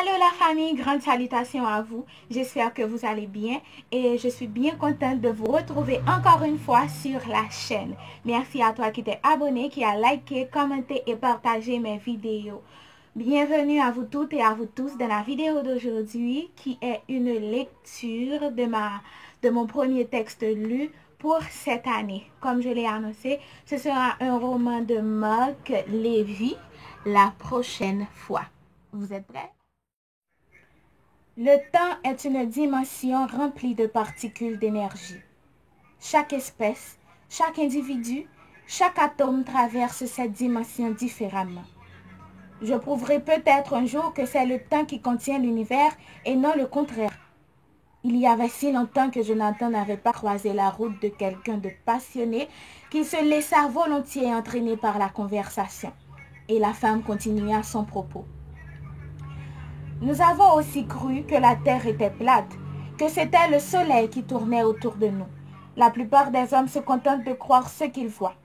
Allô la famille, grande salutation à vous. J'espère que vous allez bien et je suis bien contente de vous retrouver encore une fois sur la chaîne. Merci à toi qui t'es abonné, qui a liké, commenté et partagé mes vidéos. Bienvenue à vous toutes et à vous tous dans la vidéo d'aujourd'hui qui est une lecture de mon premier texte lu pour cette année. Comme je l'ai annoncé, ce sera un roman de Marc Lévy, La prochaine fois. Vous êtes prêts? Le temps est une dimension remplie de particules d'énergie. Chaque espèce, chaque individu, chaque atome traverse cette dimension différemment. Je prouverai peut-être un jour que c'est le temps qui contient l'univers et non le contraire. Il y avait si longtemps que Jonathan n'avait pas croisé la route de quelqu'un de passionné qu'il se laissa volontiers entraîner par la conversation. Et la femme continua son propos. Nous avons aussi cru que la terre était plate, que c'était le soleil qui tournait autour de nous. La plupart des hommes se contentent de croire ce qu'ils voient.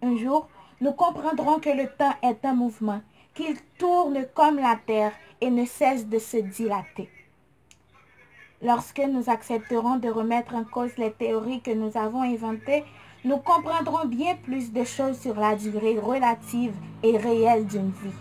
Un jour, nous comprendrons que le temps est un mouvement, qu'il tourne comme la terre et ne cesse de se dilater. Lorsque nous accepterons de remettre en cause les théories que nous avons inventées, nous comprendrons bien plus de choses sur la durée relative et réelle d'une vie.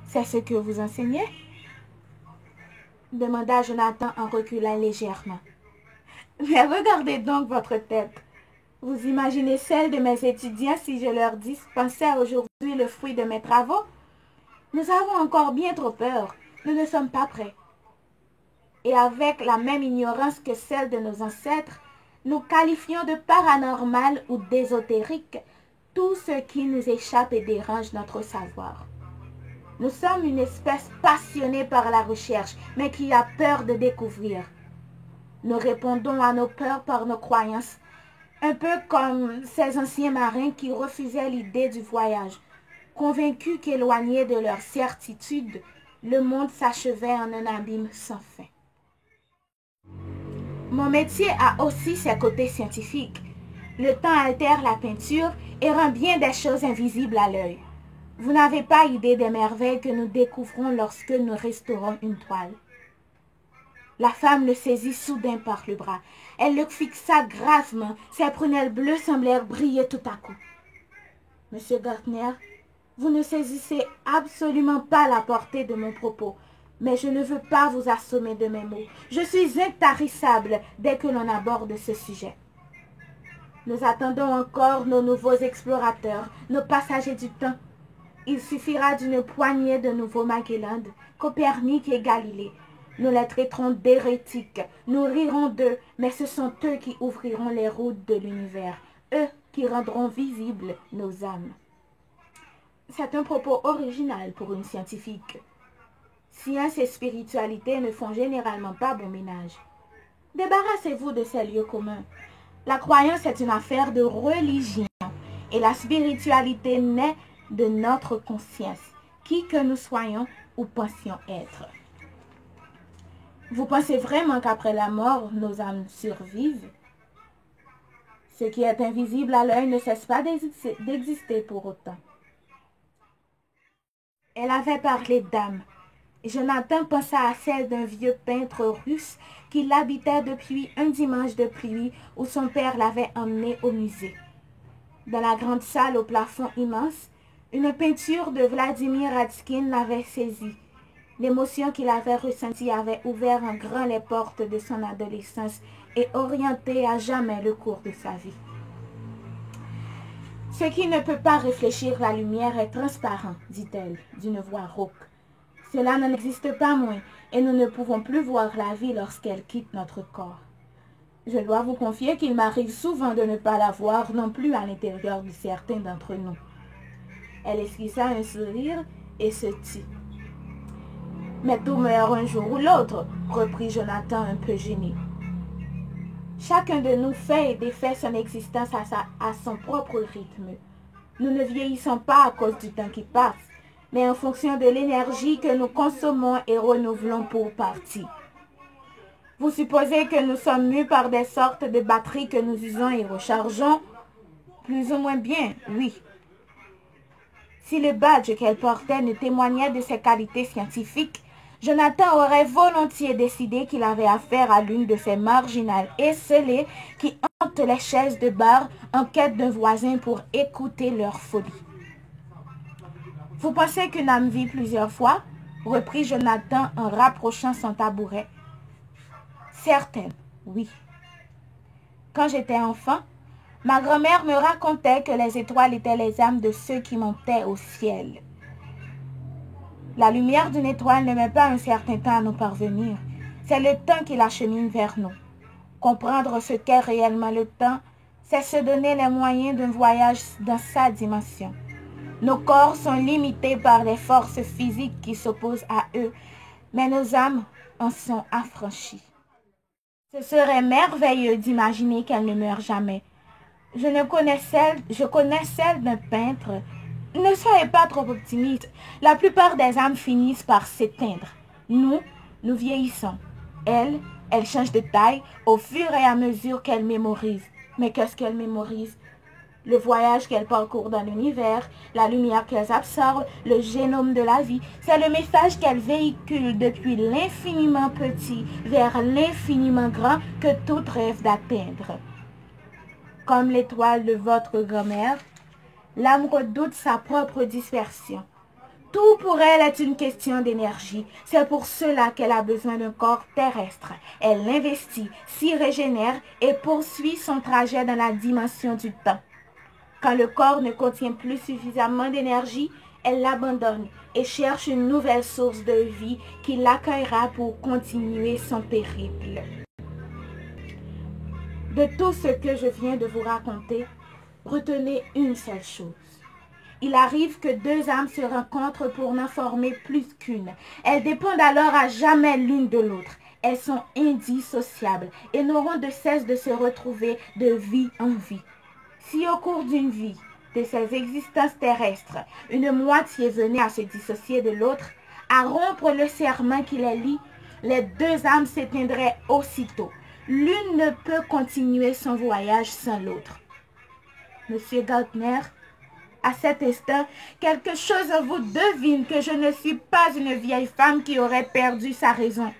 C'est ce que vous enseignez? Demanda Jonathan en reculant légèrement. Mais regardez donc votre tête. Vous imaginez celle de mes étudiants si je leur dispensais aujourd'hui le fruit de mes travaux? Nous avons encore bien trop peur. Nous ne sommes pas prêts. Et avec la même ignorance que celle de nos ancêtres, nous qualifions de paranormal ou d'ésotérique tout ce qui nous échappe et dérange notre savoir. Nous sommes une espèce passionnée par la recherche, mais qui a peur de découvrir. Nous répondons à nos peurs par nos croyances, un peu comme ces anciens marins qui refusaient l'idée du voyage, convaincus qu'éloignés de leur certitude, le monde s'achevait en un abîme sans fin. Mon métier a aussi ses côtés scientifiques. Le temps altère la peinture et rend bien des choses invisibles à l'œil. Vous n'avez pas idée des merveilles que nous découvrons lorsque nous restaurons une toile. La femme le saisit soudain par le bras. Elle le fixa gravement. Ses prunelles bleues semblèrent briller tout à coup. Monsieur Gartner, vous ne saisissez absolument pas la portée de mon propos, mais je ne veux pas vous assommer de mes mots. Je suis intarissable dès que l'on aborde ce sujet. Nous attendons encore nos nouveaux explorateurs, nos passagers du temps. Il suffira d'une poignée de nouveaux Magellan, Copernic et Galilée. Nous les traiterons d'hérétiques, nous rirons d'eux, mais ce sont eux qui ouvriront les routes de l'univers, eux qui rendront visibles nos âmes. C'est un propos original pour une scientifique. Science et spiritualité ne font généralement pas bon ménage. Débarrassez-vous de ces lieux communs. La croyance est une affaire de religion et la spiritualité naît de notre conscience, qui que nous soyons ou pensions être. Vous pensez vraiment qu'après la mort, nos âmes survivent? Ce qui est invisible à l'œil ne cesse pas d'exister pour autant. Elle avait parlé d'âme. Jonathan pensa à celle d'un vieux peintre russe qui l'habitait depuis un dimanche de pluie où son père l'avait emmené au musée. Dans la grande salle au plafond immense, une peinture de Vladimir Radskin l'avait saisi. L'émotion qu'il avait ressentie avait ouvert en grand les portes de son adolescence et orienté à jamais le cours de sa vie. Ce qui ne peut pas réfléchir la lumière est transparent, dit-elle, d'une voix rauque. Cela n'en existe pas moins, et nous ne pouvons plus voir la vie lorsqu'elle quitte notre corps. Je dois vous confier qu'il m'arrive souvent de ne pas la voir non plus à l'intérieur de certains d'entre nous. Elle esquissa un sourire et se tut. Mais tout meurt un jour ou l'autre, reprit Jonathan un peu gêné. Chacun de nous fait et défait son existence à son propre rythme. Nous ne vieillissons pas à cause du temps qui passe, mais en fonction de l'énergie que nous consommons et renouvelons pour partie. Vous supposez que nous sommes mus par des sortes de batteries que nous usons et rechargeons? Plus ou moins bien, oui. Si le badge qu'elle portait ne témoignait de ses qualités scientifiques, Jonathan aurait volontiers décidé qu'il avait affaire à l'une de ces marginales esselées qui hantent les chaises de bar en quête d'un voisin pour écouter leur folie. « Vous pensez qu'une âme vit plusieurs fois ?» reprit Jonathan en rapprochant son tabouret. « Certaines, oui. Quand j'étais enfant, ma grand-mère me racontait que les étoiles étaient les âmes de ceux qui montaient au ciel. La lumière d'une étoile ne met pas un certain temps à nous parvenir. C'est le temps qui l'achemine vers nous. Comprendre ce qu'est réellement le temps, c'est se donner les moyens d'un voyage dans sa dimension. Nos corps sont limités par les forces physiques qui s'opposent à eux, mais nos âmes en sont affranchies. Ce serait merveilleux d'imaginer qu'elles ne meurent jamais. Je connais celle d'un peintre. Ne soyez pas trop optimiste. La plupart des âmes finissent par s'éteindre. Nous vieillissons. Elle change de taille au fur et à mesure qu'elle mémorise. Mais qu'est-ce qu'elle mémorise? Le voyage qu'elle parcourt dans l'univers, la lumière qu'elle absorbe, le génome de la vie, c'est le message qu'elle véhicule depuis l'infiniment petit vers l'infiniment grand que tout rêve d'atteindre. Comme l'étoile de votre grand-mère, l'âme redoute sa propre dispersion. Tout pour elle est une question d'énergie. C'est pour cela qu'elle a besoin d'un corps terrestre. Elle l'investit, s'y régénère et poursuit son trajet dans la dimension du temps. Quand le corps ne contient plus suffisamment d'énergie, elle l'abandonne et cherche une nouvelle source de vie qui l'accueillera pour continuer son périple. De tout ce que je viens de vous raconter, retenez une seule chose. Il arrive que deux âmes se rencontrent pour n'en former plus qu'une. Elles dépendent alors à jamais l'une de l'autre. Elles sont indissociables et n'auront de cesse de se retrouver de vie en vie. Si au cours d'une vie, de ces existences terrestres, une moitié venait à se dissocier de l'autre, à rompre le serment qui les lie, les deux âmes s'éteindraient aussitôt. L'une ne peut continuer son voyage sans l'autre. Monsieur Gautner, à cet instant, quelque chose en vous devine que je ne suis pas une vieille femme qui aurait perdu sa raison.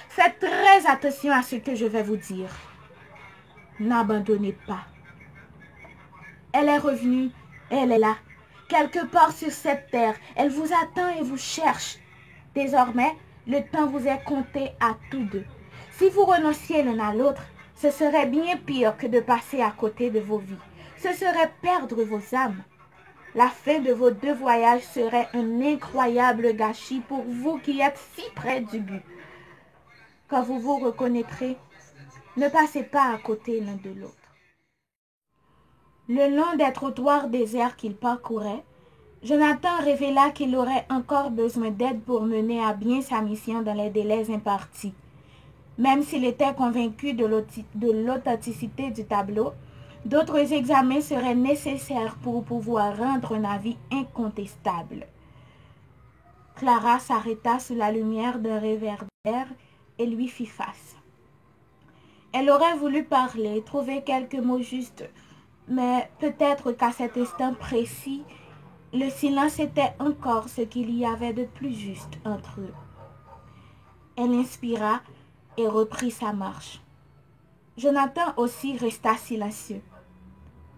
Faites très attention à ce que je vais vous dire. N'abandonnez pas. Elle est revenue, elle est là, quelque part sur cette terre. Elle vous attend et vous cherche. Désormais, le temps vous est compté à tous deux. Si vous renonciez l'un à l'autre, ce serait bien pire que de passer à côté de vos vies. Ce serait perdre vos âmes. La fin de vos deux voyages serait un incroyable gâchis pour vous qui êtes si près du but. Quand vous vous reconnaîtrez, ne passez pas à côté l'un de l'autre. Le long des trottoirs déserts qu'il parcourait, Jonathan révéla qu'il aurait encore besoin d'aide pour mener à bien sa mission dans les délais impartis. Même s'il était convaincu de l'authenticité du tableau, d'autres examens seraient nécessaires pour pouvoir rendre un avis incontestable. Clara s'arrêta sous la lumière d'un réverbère et lui fit face. Elle aurait voulu parler, trouver quelques mots justes, mais peut-être qu'à cet instant précis, le silence était encore ce qu'il y avait de plus juste entre eux. Elle inspira et reprit sa marche. Jonathan aussi resta silencieux.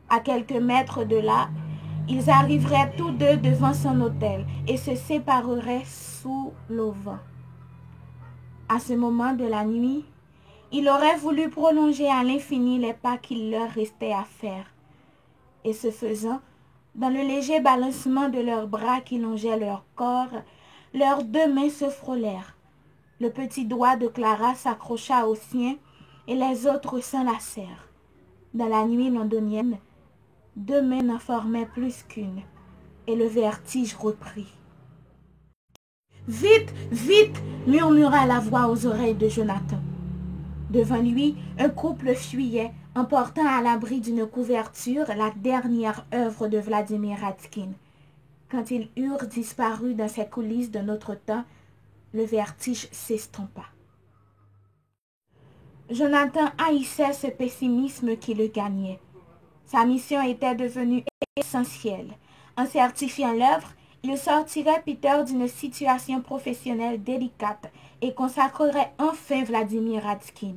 À quelques mètres de là, ils arriveraient tous deux devant son hôtel et se sépareraient sous l'auvent. À ce moment de la nuit, il aurait voulu prolonger à l'infini les pas qu'il leur restait à faire. Et ce faisant, dans le léger balancement de leurs bras qui longeaient leur corps, leurs deux mains se frôlèrent. Le petit doigt de Clara s'accrocha au sien et les autres s'enlacèrent. Dans la nuit londonienne, deux mains n'en formaient plus qu'une, et le vertige reprit. « Vite, vite !» murmura la voix aux oreilles de Jonathan. Devant lui, un couple fuyait, emportant à l'abri d'une couverture la dernière œuvre de Vladimir Ratkin. Quand ils eurent disparu dans ces coulisses de notre temps, le vertige s'estompa. Jonathan haïssait ce pessimisme qui le gagnait. Sa mission était devenue essentielle. En certifiant l'œuvre, Il sortirait Peter d'une situation professionnelle délicate et consacrerait enfin Vladimir Radskin.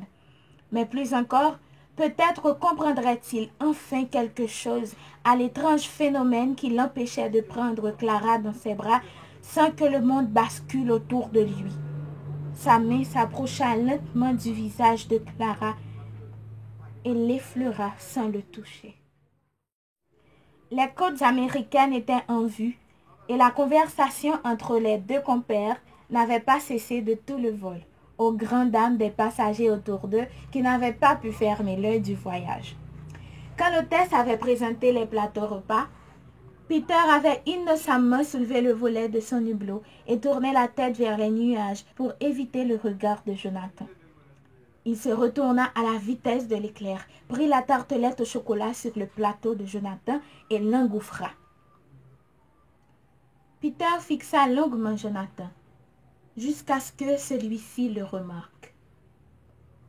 Mais plus encore, peut-être comprendrait-il enfin quelque chose à l'étrange phénomène qui l'empêchait de prendre Clara dans ses bras sans que le monde bascule autour de lui. Sa main s'approcha lentement du visage de Clara et l'effleura sans le toucher. Les côtes américaines étaient en vue et la conversation entre les deux compères n'avait pas cessé de tout le vol, aux grandes dames des passagers autour d'eux qui n'avaient pas pu fermer l'œil du voyage. Quand l'hôtesse avait présenté les plateaux repas, Peter avait innocemment soulevé le volet de son hublot et tourné la tête vers les nuages pour éviter le regard de Jonathan. Il se retourna à la vitesse de l'éclair, prit la tartelette au chocolat sur le plateau de Jonathan et l'engouffra. Peter fixa longuement Jonathan, jusqu'à ce que celui-ci le remarque.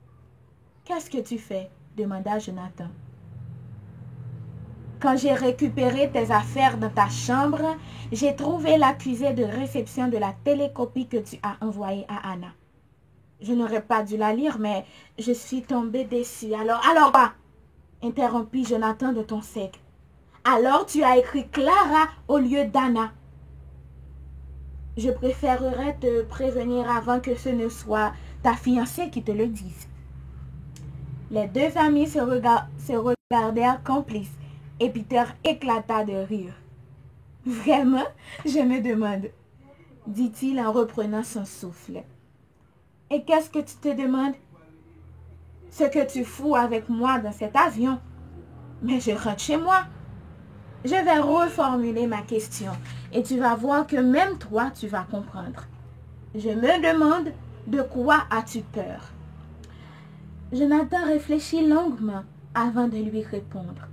« Qu'est-ce que tu fais ?» demanda Jonathan. « Quand j'ai récupéré tes affaires dans ta chambre, j'ai trouvé l'accusé de réception de la télécopie que tu as envoyée à Anna. Je n'aurais pas dû la lire, mais je suis tombée déçue. Alors quoi ?» interrompit Jonathan de ton sec. « Alors tu as écrit Clara au lieu d'Anna. » Je préférerais te prévenir avant que ce ne soit ta fiancée qui te le dise. Les deux amis se regardèrent complices et Peter éclata de rire. « Vraiment, je me demande, » dit-il en reprenant son souffle. « Et qu'est-ce que tu te demandes? Ce que tu fous avec moi dans cet avion. Mais je rentre chez moi. Je vais reformuler ma question et tu vas voir que même toi, tu vas comprendre. Je me demande, de quoi as-tu peur? » Jonathan réfléchit longuement avant de lui répondre.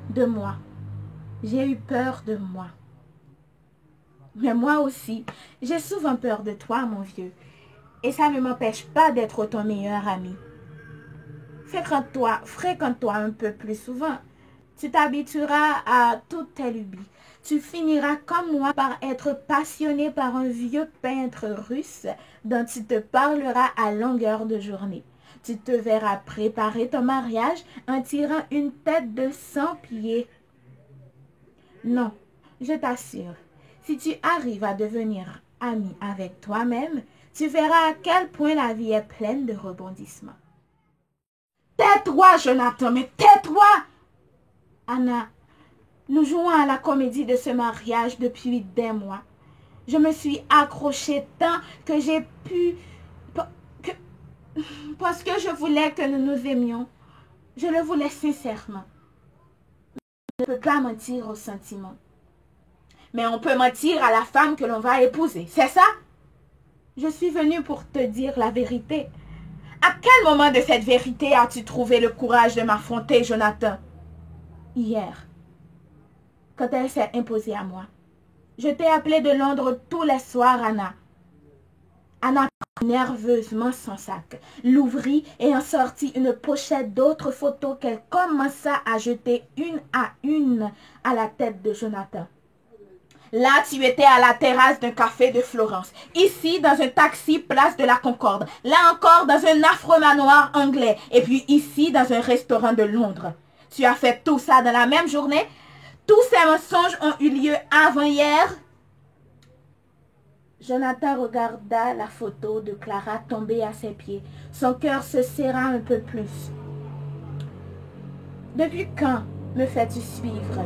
« De moi. J'ai eu peur de moi. Mais moi aussi, j'ai souvent peur de toi, mon vieux. Et ça ne m'empêche pas d'être ton meilleur ami. Fréquente-toi un peu plus souvent. Tu t'habitueras à toutes tes lubies. Tu finiras comme moi par être passionné par un vieux peintre russe dont tu te parleras à longueur de journée. Tu te verras préparer ton mariage en tirant une tête de 100 pieds. Non, je t'assure, si tu arrives à devenir ami avec toi-même, tu verras à quel point la vie est pleine de rebondissements. Tais-toi, Jonathan, mais tais-toi! Anna, nous jouons à la comédie de ce mariage depuis des mois. Je me suis accrochée tant que j'ai pu... Parce que je voulais que nous nous aimions. Je le voulais sincèrement. On ne peut pas mentir aux sentiments. Mais on peut mentir à la femme que l'on va épouser, c'est ça? Je suis venue pour te dire la vérité. À quel moment de cette vérité as-tu trouvé le courage de m'affronter, Jonathan? Hier, quand elle s'est imposée à moi. Je t'ai appelé de Londres tous les soirs, Anna. Anna prit nerveusement son sac, l'ouvrit et en sortit une pochette d'autres photos qu'elle commença à jeter une à la tête de Jonathan. Là, tu étais à la terrasse d'un café de Florence. Ici, dans un taxi, place de la Concorde. Là encore, dans un affreux manoir anglais. Et puis ici, dans un restaurant de Londres. Tu as fait tout ça dans la même journée? Tous ces mensonges ont eu lieu avant-hier? Jonathan regarda la photo de Clara tombée à ses pieds. Son cœur se serra un peu plus. Depuis quand me fais-tu suivre?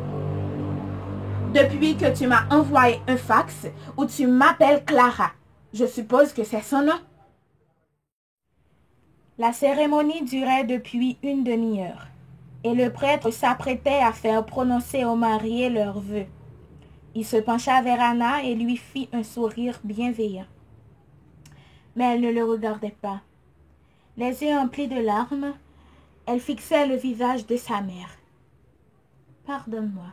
Depuis que tu m'as envoyé un fax où tu m'appelles Clara. Je suppose que c'est son nom. La cérémonie durait depuis une demi-heure et le prêtre s'apprêtait à faire prononcer aux mariés leurs vœux. Il se pencha vers Anna et lui fit un sourire bienveillant. Mais elle ne le regardait pas. Les yeux emplis de larmes, elle fixait le visage de sa mère. « Pardonne-moi, »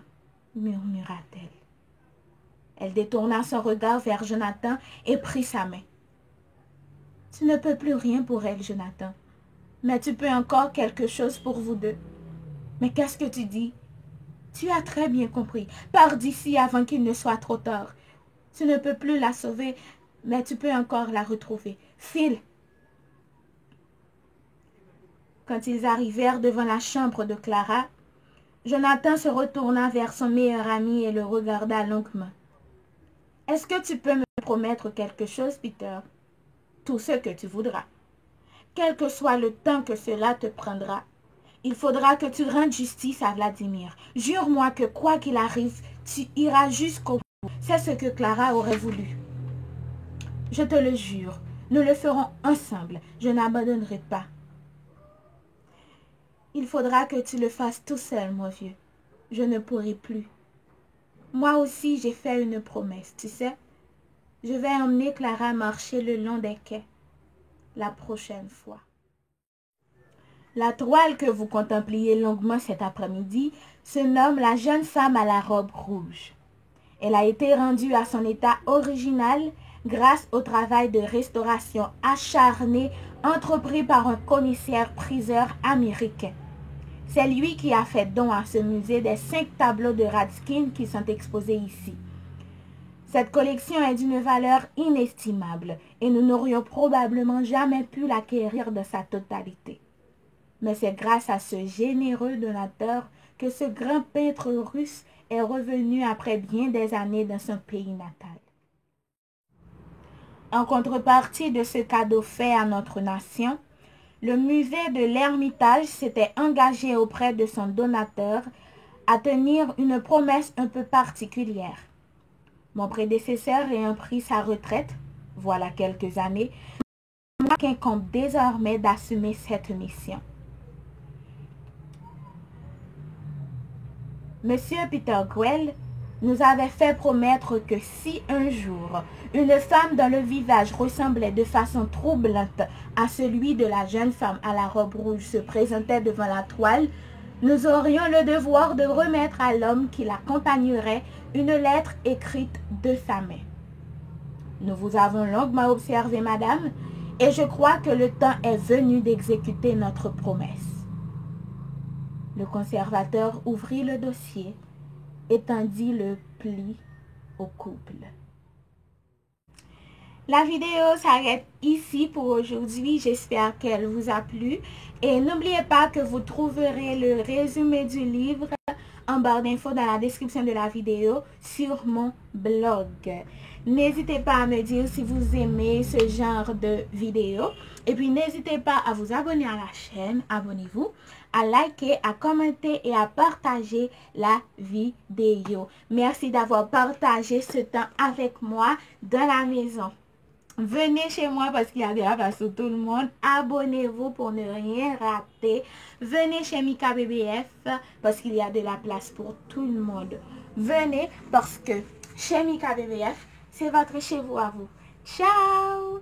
murmura-t-elle. Elle détourna son regard vers Jonathan et prit sa main. « Tu ne peux plus rien pour elle, Jonathan, mais tu peux encore quelque chose pour vous deux. Mais qu'est-ce que tu dis? Tu as très bien compris. Pars d'ici avant qu'il ne soit trop tard. Tu ne peux plus la sauver, mais tu peux encore la retrouver. File. Quand ils arrivèrent devant la chambre de Clara, Jonathan se retourna vers son meilleur ami et le regarda longuement. « Est-ce que tu peux me promettre quelque chose, Peter? Tout ce que tu voudras. Quel que soit le temps que cela te prendra, il faudra que tu rendes justice à Vladimir. Jure-moi que quoi qu'il arrive, tu iras jusqu'au bout. C'est ce que Clara aurait voulu. Je te le jure, nous le ferons ensemble. Je n'abandonnerai pas. Il faudra que tu le fasses tout seul, mon vieux. Je ne pourrai plus. Moi aussi, j'ai fait une promesse, tu sais. Je vais emmener Clara marcher le long des quais la prochaine fois. » La toile que vous contempliez longuement cet après-midi se nomme La jeune femme à la robe rouge. Elle a été rendue à son état original grâce au travail de restauration acharné entrepris par un commissaire-priseur américain. C'est lui qui a fait don à ce musée des 5 tableaux de Radskin qui sont exposés ici. Cette collection est d'une valeur inestimable et nous n'aurions probablement jamais pu l'acquérir de sa totalité. Mais c'est grâce à ce généreux donateur que ce grand peintre russe est revenu après bien des années dans son pays natal. En contrepartie de ce cadeau fait à notre nation, le musée de l'Ermitage s'était engagé auprès de son donateur à tenir une promesse un peu particulière. Mon prédécesseur ayant pris sa retraite, voilà quelques années, moi qu'incombe désormais d'assumer cette mission. Monsieur Peter Grell nous avait fait promettre que si un jour une femme dont le visage ressemblait de façon troublante à celui de la jeune femme à la robe rouge se présentait devant la toile, nous aurions le devoir de remettre à l'homme qui l'accompagnerait une lettre écrite de sa main. Nous vous avons longuement observé, madame, et je crois que le temps est venu d'exécuter notre promesse. Le conservateur ouvrit le dossier et tendit le pli au couple. La vidéo s'arrête ici pour aujourd'hui. J'espère qu'elle vous a plu. Et n'oubliez pas que vous trouverez le résumé du livre en barre d'infos dans la description de la vidéo sur mon blog. N'hésitez pas à me dire si vous aimez ce genre de vidéo. Et puis n'hésitez pas à vous abonner à la chaîne. Abonnez-vous, à liker, à commenter et à partager la vidéo. Merci d'avoir partagé ce temps avec moi dans la maison. Venez chez moi parce qu'il y a de la place pour tout le monde. Abonnez-vous pour ne rien rater. Venez chez Mika BBF parce qu'il y a de la place pour tout le monde. Venez parce que chez Mika BBF, c'est votre chez vous à vous. Ciao!